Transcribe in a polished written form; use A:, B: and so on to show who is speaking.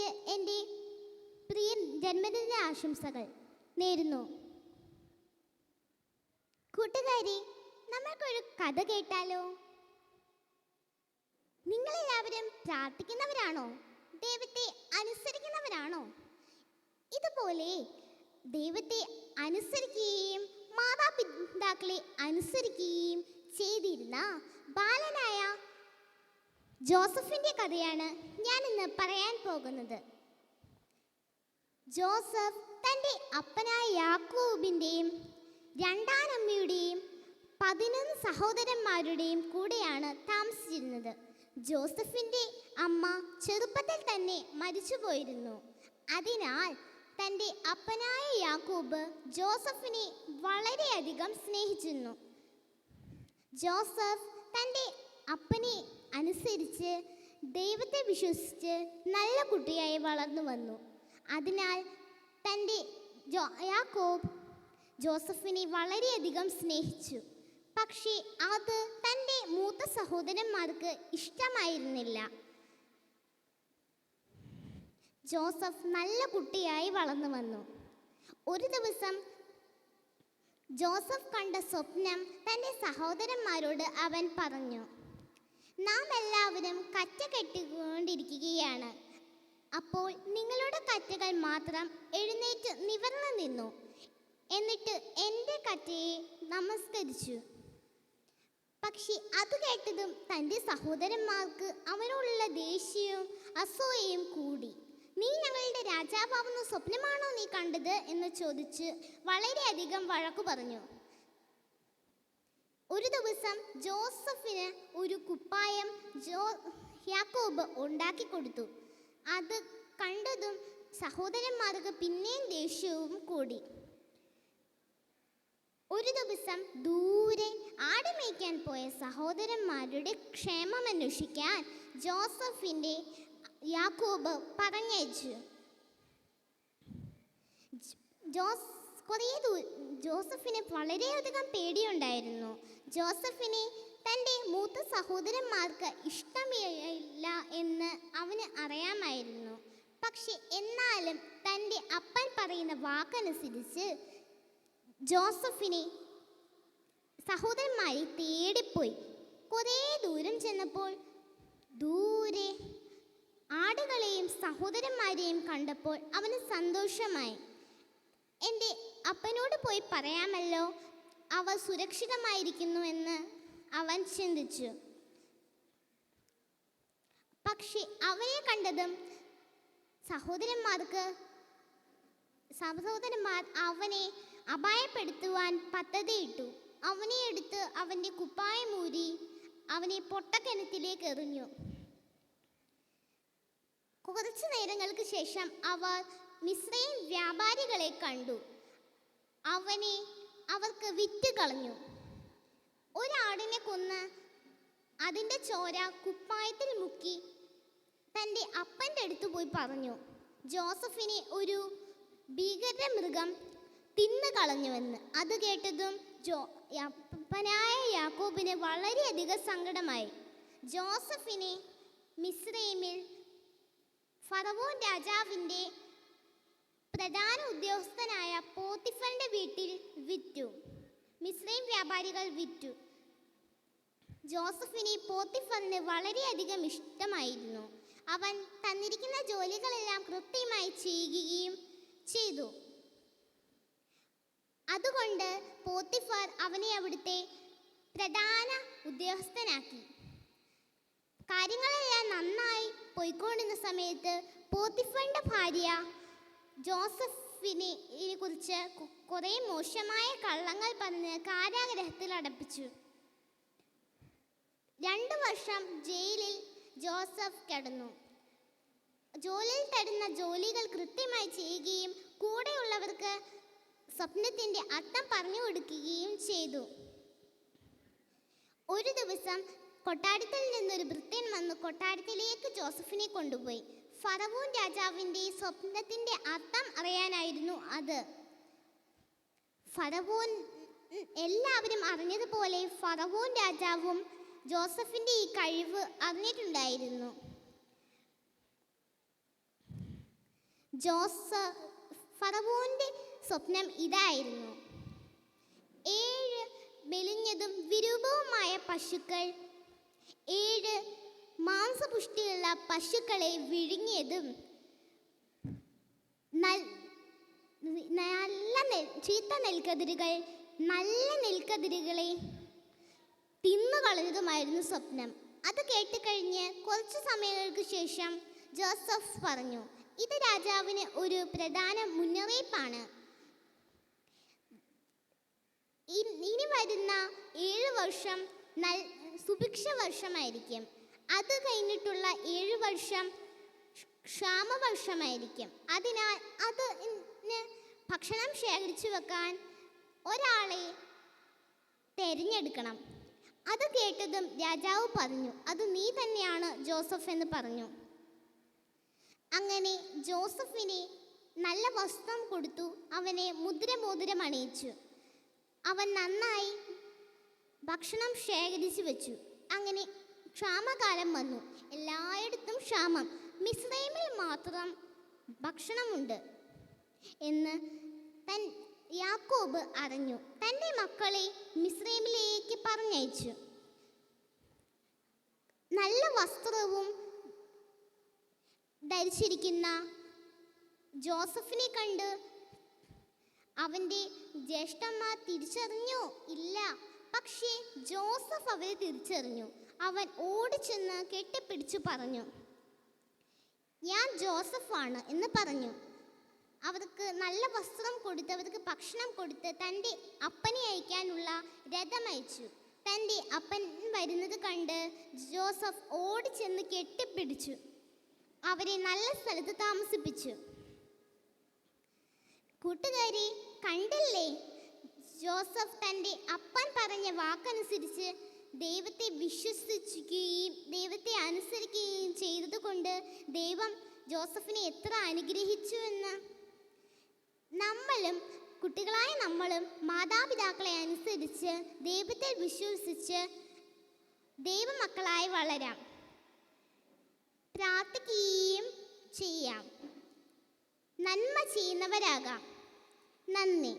A: ജോസഫിന് എൻ്റെ പ്രിയ ജന്മദിന ആശംസകൾ നേരുന്നു. കൂട്ടുകാരി, നമ്മൾക്കൊരു കഥ കേട്ടാലോ? നിങ്ങളെല്ലാവരും പ്രാർത്ഥിക്കുന്നവരാണോ? ദൈവത്തെ അനുസരിക്കുന്നവരാണോ? ഇതുപോലെ ദൈവത്തെ അനുസരിക്കുകയും മാതാപിതാക്കളെ അനുസരിക്കുകയും ചെയ്തിരുന്ന ബാലനായ ജോസഫിൻ്റെ കഥയാണ് ഞാൻ ഇന്ന് പറയാൻ പോകുന്നത്. ജോസഫ് തൻ്റെ അപ്പനായ യാക്കോബിൻ്റെയും രണ്ടാനമ്മയുടെയും 11 സഹോദരന്മാരുടെയും കൂടെയാണ് താമസിച്ചിരുന്നത്. ജോസഫിൻ്റെ അമ്മ ചെറുപ്പത്തിൽ തന്നെ മരിച്ചുപോയിരുന്നു. അതിനാൽ തൻ്റെ അപ്പനായ യാക്കോബ് ജോസഫിനെ വളരെയധികം സ്നേഹിച്ചിരുന്നു. ജോസഫ് തൻ്റെ അപ്പനെ അനുസരിച്ച് ദൈവത്തെ വിശ്വസിച്ച് നല്ല കുട്ടിയായി വളർന്നു വന്നു. അതിനാൽ തൻ്റെ യാക്കോബ് ജോസഫിനെ വളരെയധികം സ്നേഹിച്ചു. പക്ഷേ അത് തൻ്റെ മൂത്ത സഹോദരന്മാർക്ക് ഇഷ്ടമായിരുന്നില്ല. ജോസഫ് നല്ല കുട്ടിയായി വളർന്നു വന്നു. ഒരു ദിവസം ജോസഫ് കണ്ട സ്വപ്നം തൻ്റെ സഹോദരന്മാരോട് അവൻ പറഞ്ഞു. നാം എല്ലാവരും കറ്റ കെട്ടിക്കൊണ്ടിരിക്കുകയാണ്. അപ്പോൾ നിങ്ങളുടെ കറ്റകൾ മാത്രം എഴുന്നേറ്റ് നിവർന്നു നിന്നു. എന്നിട്ട് എൻ്റെ കറ്റയെ നമസ്കരിച്ചു. പക്ഷെ അത് കേട്ടതും തൻ്റെ സഹോദരന്മാർക്ക് അവനോടുള്ള ദേഷ്യവും അസൂയയും കൂടി. നീ ഞങ്ങളുടെ രാജാവാവുന്ന സ്വപ്നമാണോ നീ കണ്ടത് എന്ന് ചോദിച്ച് വളരെയധികം വഴക്കു പറഞ്ഞു. ഒരു ദിവസം ജോസഫിന് ഒരു കുപ്പായം യാക്കോബ് ഉണ്ടാക്കി കൊടുത്തു. അത് കണ്ടതും സഹോദരന്മാർക്ക് പിന്നെയും ദേഷ്യവും കൂടി. ഒരു ദിവസം ദൂരെ ആട് മേയ്ക്കാൻ പോയ സഹോദരന്മാരുടെ ക്ഷേമം അന്വേഷിക്കാൻ ജോസഫിൻ്റെ യാക്കോബ് പറഞ്ഞയച്ചു. ജോസഫിന് വളരെയധികം പേടിയുണ്ടായിരുന്നു. ജോസഫിനെ തൻ്റെ മൂത്ത സഹോദരന്മാർക്ക് ഇഷ്ടമില്ല എന്ന് അവന് അറിയാമായിരുന്നു. പക്ഷെ എന്നാലും തൻ്റെ അപ്പൻ പറയുന്ന വാക്കനുസരിച്ച് ജോസഫിനെ സഹോദരന്മാരെ തേടിപ്പോയി. കുറേ ദൂരം ചെന്നപ്പോൾ ദൂരെ ആടുകളെയും സഹോദരന്മാരെയും കണ്ടപ്പോൾ അവന് സന്തോഷമായി. എൻ്റെ അപ്പനോട് പോയി പറയാമല്ലോ, അവ സുരക്ഷിതമായിരിക്കുന്നുവെന്ന് അവൻ ചിന്തിച്ചു. പക്ഷെ അവനെ കണ്ടതും സഹോദരന്മാർ അവനെ അപായപ്പെടുത്തുവാൻ പദ്ധതിയിട്ടു. അവനെ എടുത്ത് അവൻ്റെ കുപ്പായം ഊരി അവനെ പൊട്ടക്കിണറ്റിലേക്ക് എറിഞ്ഞു. കുറച്ചു നേരങ്ങൾക്ക് ശേഷം അവർ മിസ്രയീം വ്യാപാരികളെ കണ്ടു. അവർക്ക് വിറ്റ് കളഞ്ഞു. ഒരാടിനെ കൊന്ന് അതിൻ്റെ ചോര കുപ്പായത്തിൽ മുക്കി തൻ്റെ അപ്പൻ്റെ അടുത്ത് പോയി പറഞ്ഞു, ജോസഫിനെ ഒരു ഭീകരമൃഗം തിന്നു കളഞ്ഞുവെന്ന്. അത് കേട്ടതും അപ്പനായ യാക്കോബിന് വളരെയധികം സങ്കടമായി. ജോസഫിനെ മിസ്രയീമിൽ ഫറവോൻ രാജാവിൻ്റെ പ്രധാന ഉദ്യോഗസ്ഥനായ പോത്തിഫറിന്റെ വീട്ടിൽ വിറ്റു. മിസ്രയീം വ്യാപാരികൾ വിറ്റു. ജോസഫിനെ പോത്തിഫറിന് വളരെയധികം ഇഷ്ടമായിരുന്നു. അവൻ തന്നിരിക്കുന്ന ജോലികളെല്ലാം കൃത്യമായി ചെയ്യുകയും ചെയ്തു. അതുകൊണ്ട് പോത്തിഫർ അവനെ അവിടുത്തെ പ്രധാന ഉദ്യോഗസ്ഥനാക്കി. കാര്യങ്ങളെല്ലാം നന്നായി പോയിക്കൊണ്ടിരുന്ന സമയത്ത് പോത്തിഫറിന്റെ ഭാര്യ ജോസഫിനെ കുറിച്ച് കുറേ മോശമായ കള്ളങ്ങൾ പറഞ്ഞ് കാരാഗൃഹത്തിൽ അടപ്പിച്ചു. 2 വർഷം ജയിലിൽ ജോസഫ് കിടന്നു. ജോലിയിൽ തരുന്ന ജോലികൾ കൃത്യമായി ചെയ്യുകയും കൂടെയുള്ളവർക്ക് സ്വപ്നത്തിൻ്റെ അർത്ഥം പറഞ്ഞു കൊടുക്കുകയും ചെയ്തു. ഒരു ദിവസം കൊട്ടാരത്തിൽ നിന്നൊരു ഭൃത്യൻ വന്ന് കൊട്ടാരത്തിലേക്ക് ജോസഫിനെ കൊണ്ടുപോയി. ഫറവോൻ രാജാവിൻ്റെ സ്വപ്നത്തിൻ്റെ അർത്ഥം അറിയാനായിരുന്നു അത്. ഫറവോൻ എല്ലാവരും അറിഞ്ഞതുപോലെ ഫറവോൻ രാജാവും ജോസഫിൻ്റെ ഈ കഴിവ് അറിഞ്ഞിട്ടുണ്ടായിരുന്നു. ഫറവോന്റെ സ്വപ്നം ഇതായിരുന്നു: 7 മെലിഞ്ഞതും വിരൂപവുമായ പശുക്കൾ 7 മാംസപുഷ്ടിയുള്ള പശുക്കളെ വിഴുങ്ങിയതും ചീത്ത നെൽക്കതിരുകൾ നല്ല നെൽക്കതിരുകളെ തിന്നുകളഞ്ഞതുമായിരുന്നു സ്വപ്നം. അത് കേട്ടുകഴിഞ്ഞ് കുറച്ചു സമയങ്ങൾക്ക് ശേഷം ജോസഫ് പറഞ്ഞു, ഇത് രാജാവിന് ഒരു പ്രധാന മുന്നറിയിപ്പാണ്. ഇനി വരുന്ന 7 വർഷം സുഭിക്ഷ വർഷമായിരിക്കും. അത് കഴിഞ്ഞിട്ടുള്ള 7 വർഷം ക്ഷാമവർഷമായിരിക്കും. അതിനാൽ അതിന് ഭക്ഷണം ശേഖരിച്ചു വെക്കാൻ ഒരാളെ തിരഞ്ഞെടുക്കണം. അത് കേട്ടതും രാജാവ് പറഞ്ഞു, അത് നീ തന്നെയാണ് ജോസഫ് എന്ന് പറഞ്ഞു. അങ്ങനെ ജോസഫിനെ നല്ല വസ്ത്രം കൊടുത്തു, അവനെ മുദ്രമോതിരം അണിയിച്ചു. അവൻ നന്നായി ഭക്ഷണം ശേഖരിച്ചു വെച്ചു. അങ്ങനെ ക്ഷാമകാലം വന്നു. എല്ലായിടത്തും ക്ഷാമം. മിസ്രൈമിൽ മാത്രം ഭക്ഷണമുണ്ട് എന്ന് യാക്കോബ് അറിഞ്ഞു. തൻ്റെ മക്കളെ മിസ്രൈമിലേക്ക് പറഞ്ഞയച്ചു. നല്ല വസ്ത്രവും ധരിച്ചിരിക്കുന്ന ജോസഫിനെ കണ്ട് അവൻ്റെ ജ്യേഷ്ഠന്മാർ തിരിച്ചറിഞ്ഞോ? ഇല്ല. പക്ഷേ ജോസഫ് അവരെ തിരിച്ചറിഞ്ഞു. അവൻ ഓടിച്ചെന്ന് കെട്ടിപ്പിടിച്ചു പറഞ്ഞു, ഞാൻ ജോസഫാണ് എന്ന് പറഞ്ഞു. അവർക്ക് നല്ല വസ്ത്രം കൊടുത്ത്, അവർക്ക് ഭക്ഷണം കൊടുത്ത് തൻ്റെ അപ്പനെ അയക്കാനുള്ള രഥം അയച്ചു. തൻ്റെ അപ്പൻ വരുന്നത് കണ്ട് ജോസഫ് ഓടിച്ചെന്ന് കെട്ടിപ്പിടിച്ചു. അവരെ നല്ല സ്ഥലത്ത് താമസിപ്പിച്ചു. കൂട്ടുകാരെ, കണ്ടില്ലേ? ജോസഫ് തൻ്റെ അപ്പൻ പറഞ്ഞ വാക്കനുസരിച്ച് ദൈവത്തെ വിശ്വസിക്കുകയും ദൈവത്തെ അനുസരിക്കുകയും ചെയ്തതുകൊണ്ട് ദൈവം ജോസഫിനെ എത്ര അനുഗ്രഹിച്ചു എന്ന്. കുട്ടികളായ നമ്മളും മാതാപിതാക്കളെ അനുസരിച്ച് ദൈവത്തെ വിശ്വസിച്ച് ദൈവമക്കളായി വളരാം, പ്രാർത്ഥിക്കുകയും ചെയ്യാം, നന്മ ചെയ്യുന്നവരാകാം. നന്ദി.